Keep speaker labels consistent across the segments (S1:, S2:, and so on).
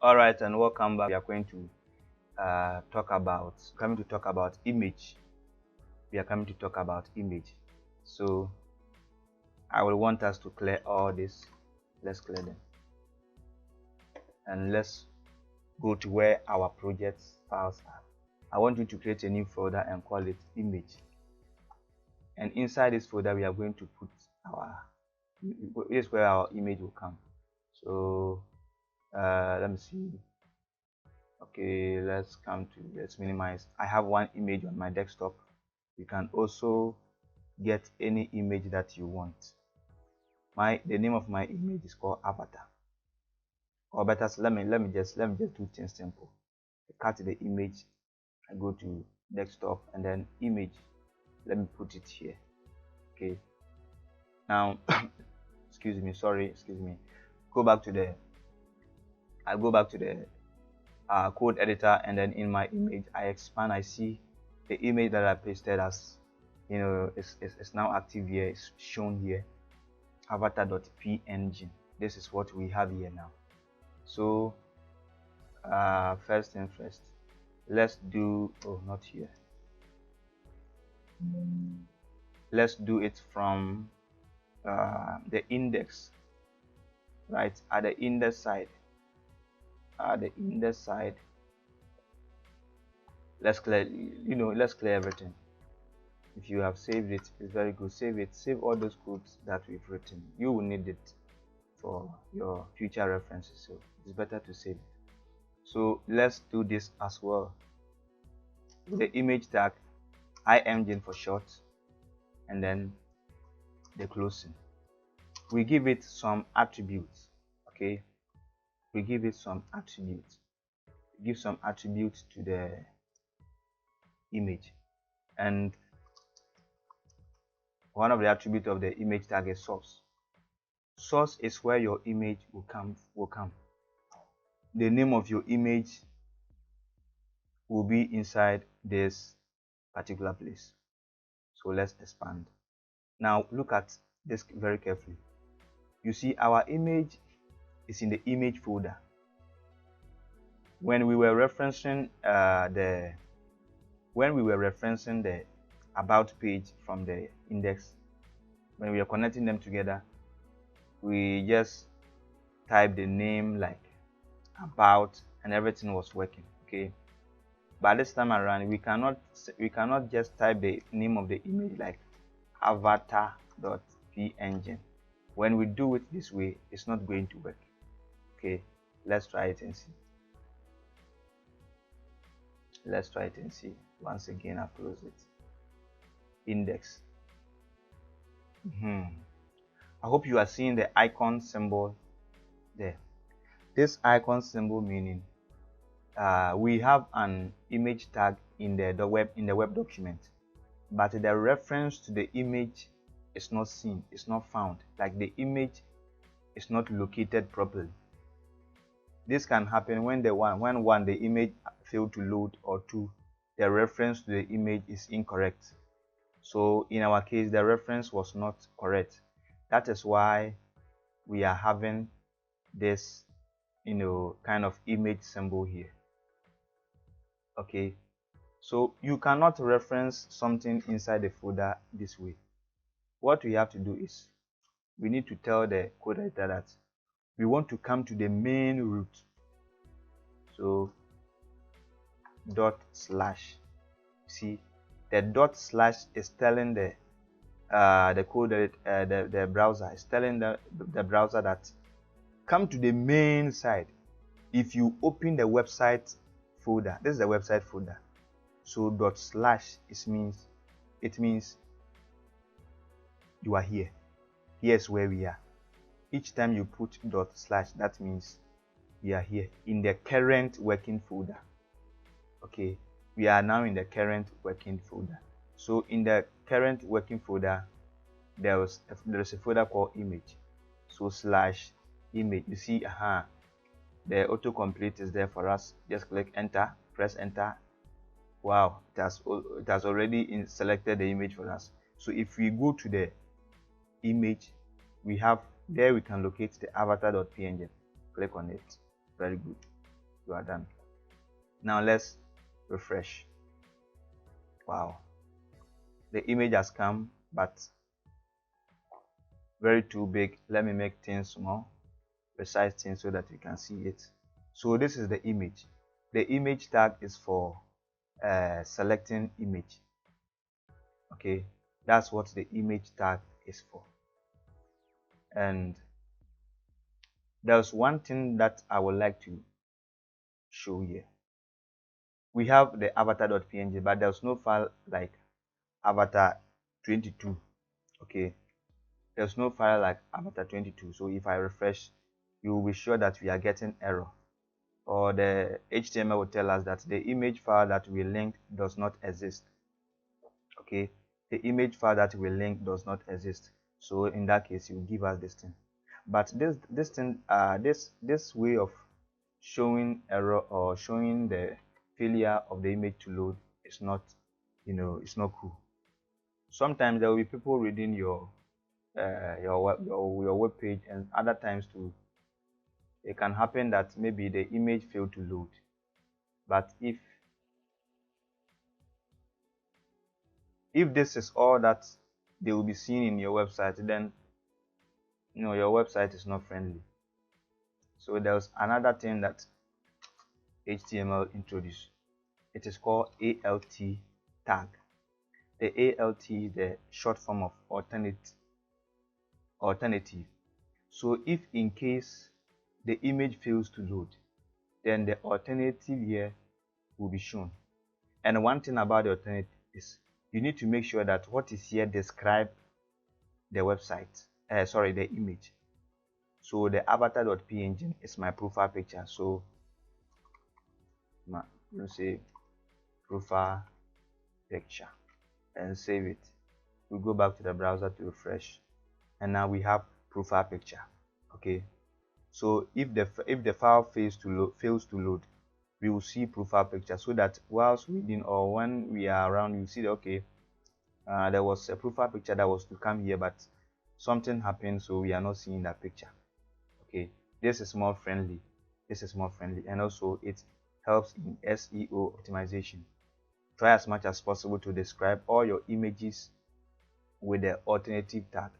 S1: All right, and welcome back. We are going to talk about image. We are coming to talk about image. So I will want us to clear all this. Let's clear them, and let's go to where our projects files are. I want you to create a new folder and call it image. And inside this folder, we are going to put this is where our image will come. So let me see. Okay, let's minimize. I have one image on my desktop. You can also get any image that you want. The name of my image is called avatar. Or better, let me just do things simple. I cut the image, I go to desktop and then image. Let me put it here. Okay. Now excuse me. I go back to the code editor, and then in my image I expand. I see the image that I pasted as it's now active here. It's shown here, avatar.png. This is what we have here now. So first thing first, let's do not here. Let's do it from the index, right? At the index side, let's clear everything. If you have saved it, it's very good. Save all those codes that we've written. You will need it for your future references, so it's better to save it. So let's do this as well. The image tag, IMgen for short, and then the closing. We give it some attributes. Okay, we give it some attributes. Give some attributes to the image, and one of the attributes of the image tag is source. Source is where your image will come. The name of your image will be inside this particular place. So let's expand. Now look at this very carefully. You see our image is in the image folder. When we were referencing the about page from the index, when we are connecting them together, we just type the name like about and everything was working. Okay, but this time around we cannot just type the name of the image like avatar.png. When we do it this way, it's not going to work. Okay, let's try it and see. Once again, I close it. Index. I hope you are seeing the icon symbol there. This icon symbol meaning we have an image tag in the web document, but the reference to the image is not seen, it's not found. Like the image is not located properly. This can happen when the image failed to load, or two, the reference to the image is incorrect. So in our case, the reference was not correct. That is why we are having this kind of image symbol here. Okay, so you cannot reference something inside the folder this way. What we have to do is we need to tell the code editor that we want to come to the main root. So /. See, the // is telling the code the browser is telling the browser that come to the main side. If you open the website folder, this is the website folder. So it means you are here. Here's where we are. Each time you put /, that means we are here in the current working folder. Okay, we are now in the current working folder. So in the current working folder, there is a folder called image. So /image. You see, the autocomplete is there for us. Just click enter, press enter. Wow, it has already selected the image for us. So if we go to the image, we can locate the avatar.png. Click on it. Very good. You are done. Now let's refresh. Wow, the image has come, but very too big. Let me make things small, resize things so that you can see it. So this is the image. The image tag is for selecting image. Okay, that's what the image tag is for. And there's one thing that I would like to show here. We have the avatar.png, but there's no file like avatar22. Okay, there's no file like avatar22. So if I refresh, you will be sure that we are getting error, or the HTML will tell us that the image file that we linked does not exist. Okay, the image file that we linked does not exist. So in that case, you give us this thing. But this way of showing error or showing the failure of the image to load is not, it's not cool. Sometimes there will be people reading your web page, and other times too, it can happen that maybe the image failed to load. But if this is all that they will be seeing in your website, then your website is not friendly. So there's another thing that HTML introduced. It is called ALT tag. The ALT is the short form of alternative. So if in case the image fails to load, then the alternative here will be shown. And one thing about the alternative is you need to make sure that what is here describe the website, the image. So the avatar.png is my profile picture. So let's say profile picture and save it. We go back to the browser to refresh, and now we have profile picture. Okay, so if the file fails to load, we will see profile picture, so that whilst reading or when we are around, you see that okay, there was a profile picture that was to come here, but something happened, so we are not seeing that picture. Okay, this is more friendly. And also it helps in SEO optimization. Try as much as possible to describe all your images with the alternative tag,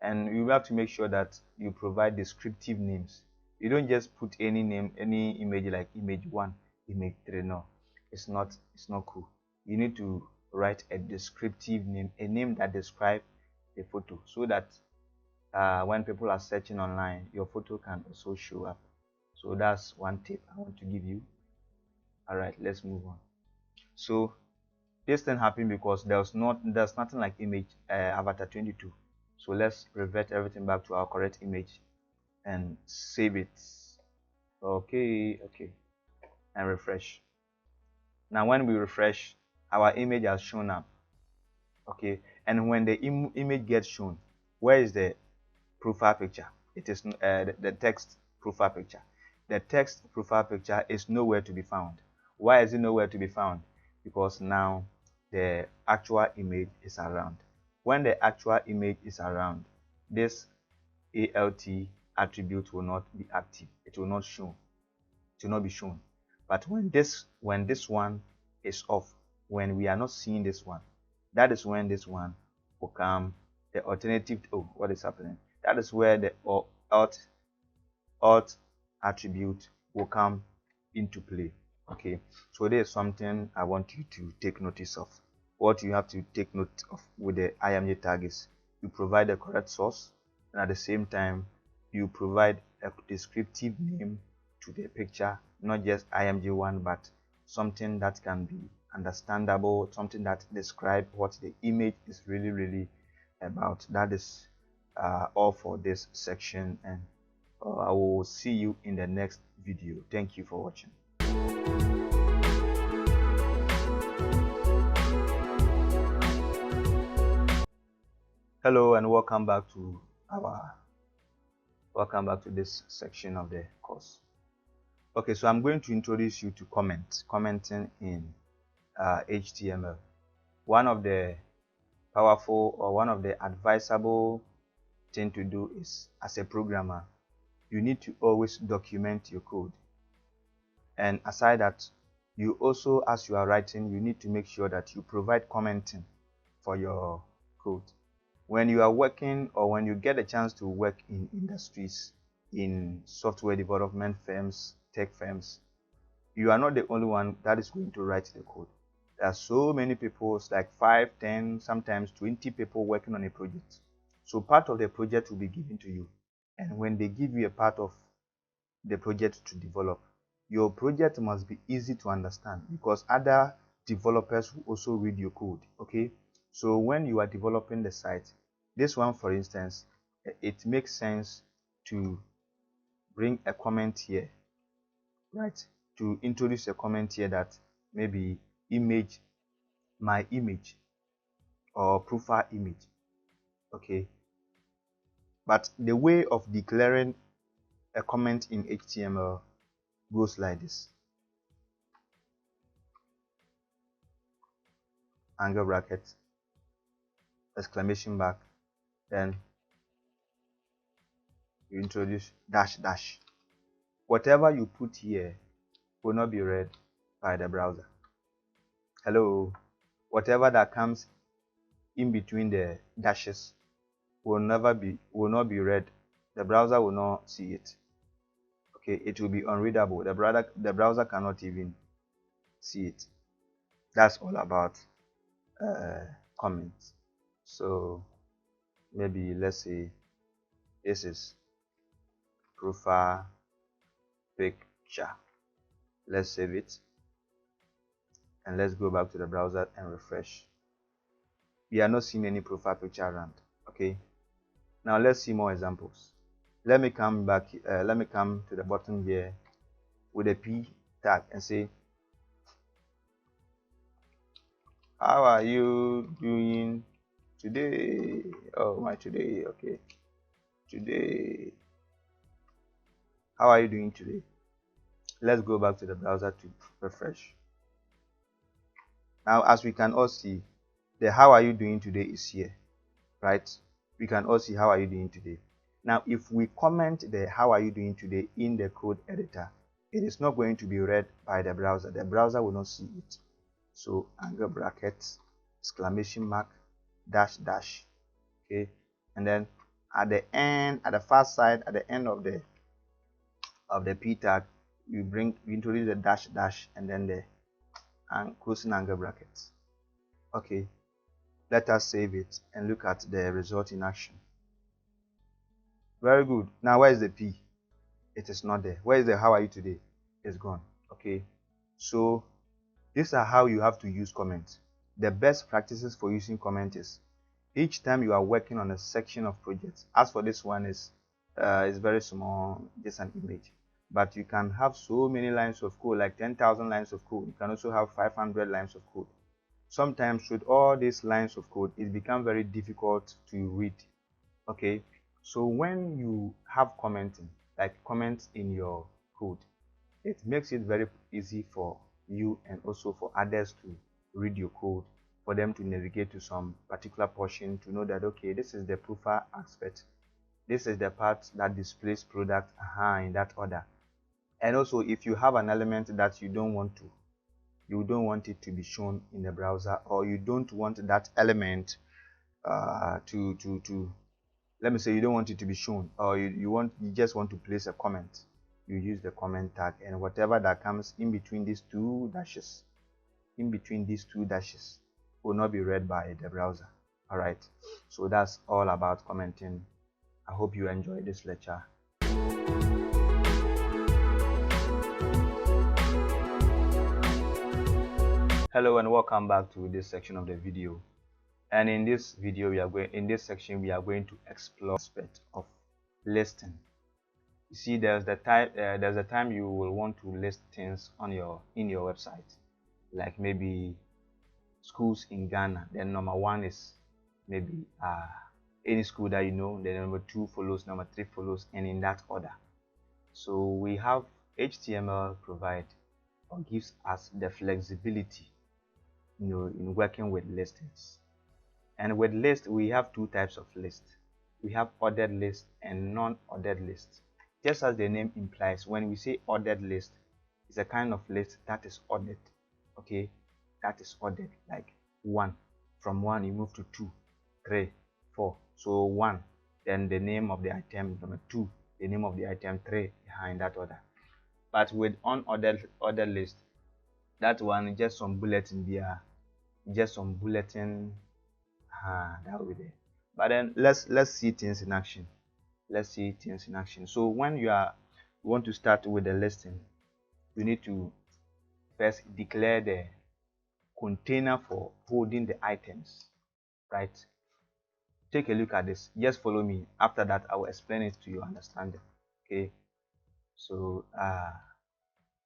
S1: and you have to make sure that you provide descriptive names. You don't just put any name, any image like image 1, image 3. No, it's not cool. You need to write a descriptive name, a name that describes the photo, so that when people are searching online, your photo can also show up. So that's one tip I want to give you. All right, let's move on. So this thing happened because there's nothing like image avatar22. So let's revert everything back to our correct image and save it. Okay, and refresh. Now when we refresh, our image has shown up. Okay, and when the image gets shown, where is the profile picture? It is the text profile picture. The text profile picture is nowhere to be found. Why is it nowhere to be found? Because now the actual image is around. When the actual image is around, this ALT attribute will not be active. It will not show. It will not be shown. But when this one is off, when we are not seeing this one, that is when this one will come. The alternative. Oh, what is happening? That is where the alt attribute will come into play. Okay, so there's something I want you to take notice of. What you have to take note of with the IMG tag is you provide the correct source, and at the same time you provide a descriptive name to the picture, not just IMG1, but something that can be understandable, something that describes what the image is really about. That is all for this section, and I will see you in the next video. Thank you for watching. Hello and welcome back to this section of the course. Okay, so I'm going to introduce you to commenting in HTML. One of the powerful, or one of the advisable thing to do is, as a programmer, you need to always document your code. And aside that, you also, as you are writing, you need to make sure that you provide commenting for your code. When you are working, or when you get a chance to work in industries, in software development firms, tech firms, you are not the only one that is going to write the code. There are so many people, like 5, 10, sometimes 20 people working on a project. So part of the project will be given to you. And when they give you a part of the project to develop, your project must be easy to understand, because other developers will also read your code. Okay, so when you are developing the site, this one for instance, it makes sense to bring a comment here, right? To introduce a comment here that maybe image, my image, or profile image. Okay, but the way of declaring a comment in HTML goes like this: angle bracket, exclamation mark, then you introduce dash dash. Whatever you put here will not be read by the browser. Hello, whatever that comes in between the dashes will not be read. The browser will not see it. Okay, it will be unreadable. The browser cannot even see it. That's all about comments. So maybe let's say this is profile picture. Let's save it, and let's go back to the browser and refresh. We are not seeing any profile picture around. Okay, now let's see more examples. Let me come back, let me come to the bottom here with a P tag and say, how are you doing today? Oh, my today. Okay, today, how are you doing today? Let's go back to the browser to refresh. Now, as we can all see, the how are you doing today is here, right? We can all see how are you doing today. Now, if we comment the how are you doing today in the code editor, it is not going to be read by the browser. The browser will not see it. So angle brackets, exclamation mark, dash dash. Okay, and then at the end, at the far side, at the end of the P tag, you introduce the dash dash and then the closing angle brackets. Okay, let us save it and look at the result in action. Very good. Now where is the P? It is not there. Where is the how are you today? It's gone. Okay, so these are how you have to use comments. The best practices for using comment is each time you are working on a section of projects. As for this one is very small, just an image, but you can have so many lines of code, like 10,000 lines of code. You can also have 500 lines of code. Sometimes with all these lines of code, it becomes very difficult to read. Okay, so when you have commenting, like comments in your code, it makes it very easy for you and also for others to read your code, for them to navigate to some particular portion, to know that okay, this is the profile aspect, this is the part that displays product in that order. And also, if you have an element that you don't want it to be shown in the browser, or you don't want that element to let me say you don't want it to be shown, or you just want to place a comment, you use the comment tag, and whatever that comes in between these two dashes will not be read by the browser. All right, so that's all about commenting. I hope you enjoyed this lecture. Hello and welcome back to this section of the video. And in this video, in this section we are going to explore the aspect of listing. You see, there's a time you will want to list things in your website, like maybe schools in Ghana. Then number one is maybe any school that you know. Then number 2 follows, number 3 follows, and in that order. So we have HTML provide or gives us the flexibility, in working with listings. And with list, we have 2 types of list. We have ordered list and non-ordered list. Just as the name implies, when we say ordered list, is a kind of list that is ordered. Okay, that is ordered, like 1. From 1 you move to 2, 3, 4. So 1, then the name of the item, number 2, the name of the item, 3, behind that order. But with unordered list, that one just some bulletin there, just some bulletin, that will be there. But then let's see things in action. Let's see things in action. So when you want to start with the listing, you need to first declare the container for holding the items, right? Take a look at this. Just follow me. After that, I will explain it to your understanding. Okay. So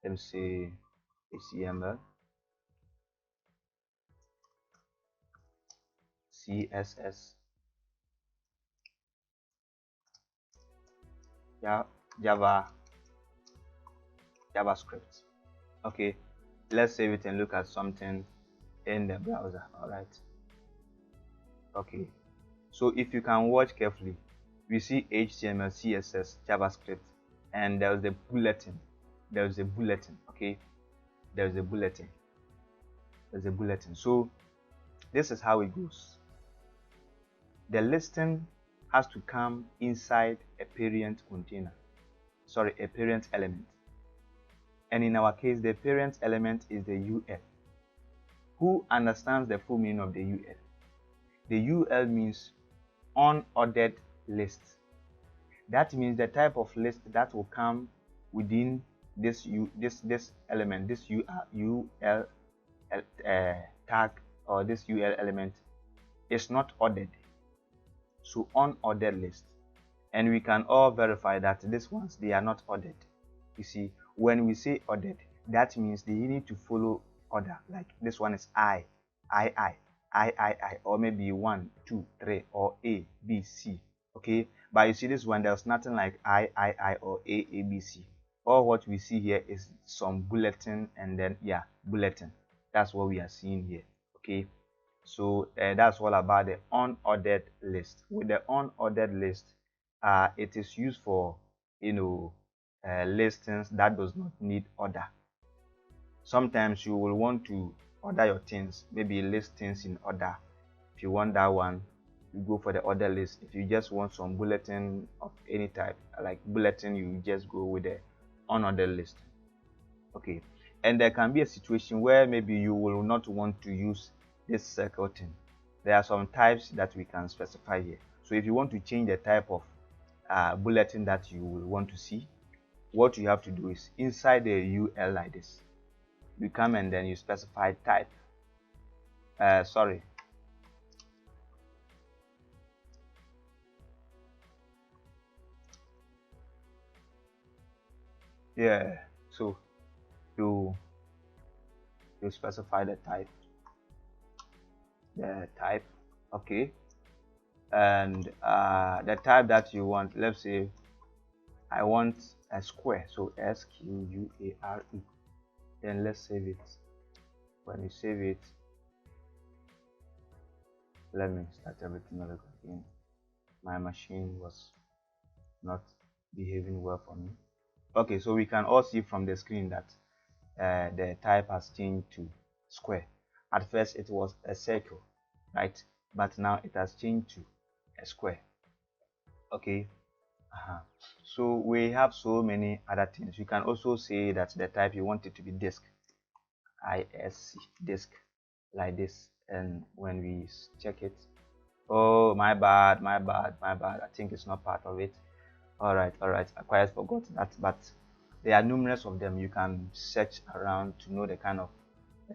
S1: let me say HTML, CSS, JavaScript. Okay, let's save it and look at something in the browser. All right. Okay, so if you can watch carefully, we see HTML, CSS, JavaScript, and there's the bulletin. There's a bulletin. Okay, there's a bulletin. There's a bulletin. So this is how it goes. The listing has to come inside a parent container. Sorry, a parent element. And in our case, the parent element is the UL. Who understands the full meaning of the UL? The UL means unordered list. That means the type of list that will come within this element, this UL tag, or this UL element is not ordered. So unordered list. And we can all verify that these ones, they are not ordered. You see, when we say ordered, that means they need to follow order. Like this one is I, or maybe 1, 2, 3, or A, B, C. Okay, but you see this one, there's nothing like I, or A, B, C. All what we see here is some bulletin, and then bulletin. That's what we are seeing here. Okay, so that's all about the unordered list. With the unordered list, it is used for listings that does not need order. Sometimes you will want to order your things, maybe list things in order. If you want that one, you go for the order list. If you just want some bulletin of any type, like bulletin, you just go with the unordered list. Okay, and there can be a situation where maybe you will not want to use this circle thing. There are some types that we can specify here. So if you want to change the type of bulletin that you will want to see, what you have to do is inside the UL like this, you come and then you specify type. Sorry. Yeah, so you specify the type. Okay, and the type that you want, let's say I want a square, so SQUARE. Then let's save it. When you save it, let me start everything over again. My machine was not behaving well for me. Okay, so we can all see from the screen that the type has changed to square. At first it was a circle, right? But now it has changed to a square. Okay. So we have so many other things. You can also say that the type you want it to be disk, ISC, disk, like this. And when we check it, oh, my bad, I think it's not part of it. All right, I quite forgot that, but there are numerous of them. You can search around to know the kind of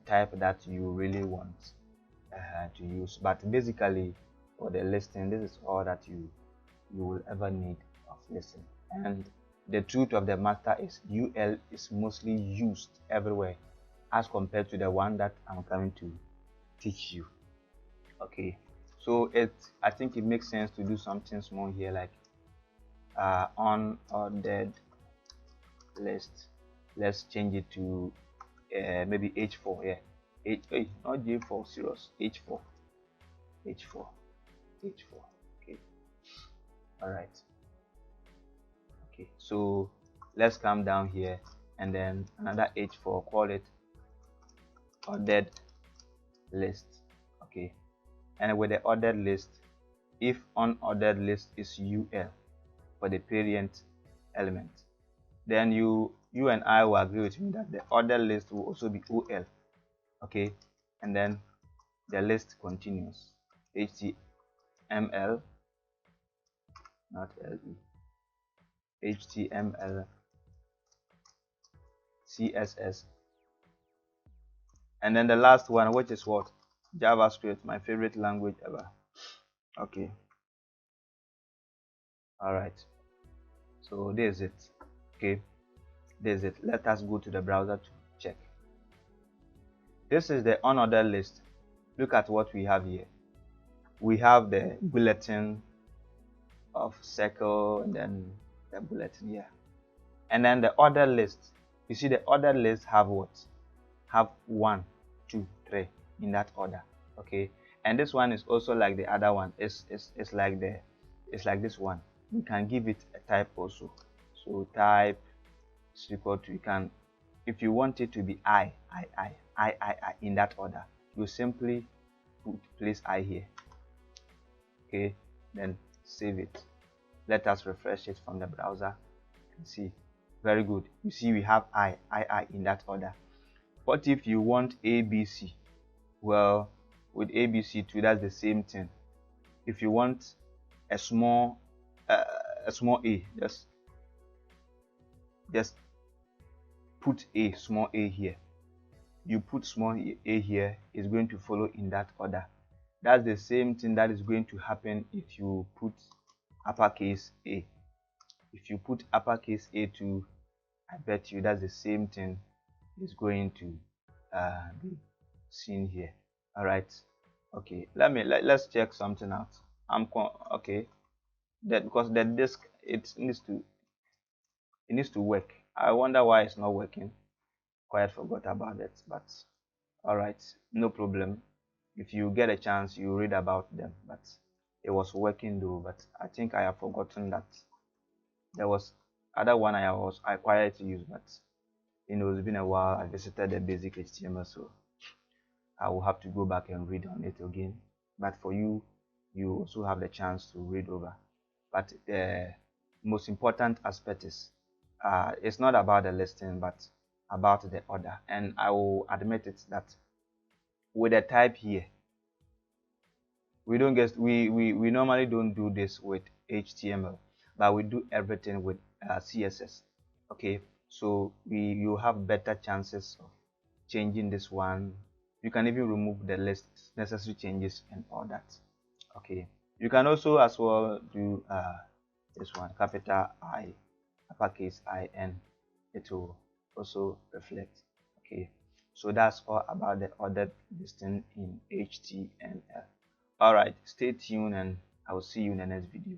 S1: type that you really want to use. But basically, for the listing, this is all that you will ever need of listing. And the truth of the matter is UL is mostly used everywhere as compared to the one that I'm coming to teach you. Okay, so I think it makes sense to do something small here, like unordered list. Let's change it to maybe H4. Yeah, not J4, serious, H4. Okay, all right. Okay, so let's come down here and then another H for, call it ordered list. Okay, and with the ordered list, if unordered list is UL for the parent element, then you and I will agree with me that the ordered list will also be OL. Okay, and then the list continues. HTML, not LE, HTML, CSS, and then the last one, which is what? JavaScript, my favorite language ever. Okay, all right, so this is it. Okay, this is it. Let us go to the browser to check. This is the unordered list. Look at what we have here. We have the bulletin of circle, and then the bulletin here, and then the ordered list. You see, the ordered list have what? Have 1, 2, 3 in that order. Okay, and this one is also like the other one. It's like this one. You can give it a type also. So type is equal to, you can, if you want it to be I in that order, you simply place I here. Okay, then save it. Let us refresh it from the browser and see. Very good. You see, we have I in that order. What if you want ABC? Well, with ABC too, that's the same thing. If you want a small a, just put a small a here. You put small a here, is going to follow in that order. That's the same thing that is going to happen if you put uppercase A. If you put uppercase A too, I bet you that's the same thing is going to be seen here. All right. Okay, let's check something out. Okay, that because the disk, it needs to work. I wonder why it's not working. Quite forgot about it, but all right, no problem. If you get a chance, you read about them. But it was working though, but I think I have forgotten that there was other one I acquired to use, but it's been a while. I visited the basic HTML, so I will have to go back and read on it again. But for you also have the chance to read over. But the most important aspect is it's not about the listing, but about the order. And I will admit it that with the type here, we normally don't do this with HTML, but we do everything with CSS. Okay, so you have better chances of changing this one. You can even remove the list necessary changes and all that. Okay, you can also as well do this one, capital I, uppercase IN. It will also reflect. Okay, so that's all about the ordered listing in HTML. All right, stay tuned and I will see you in the next video.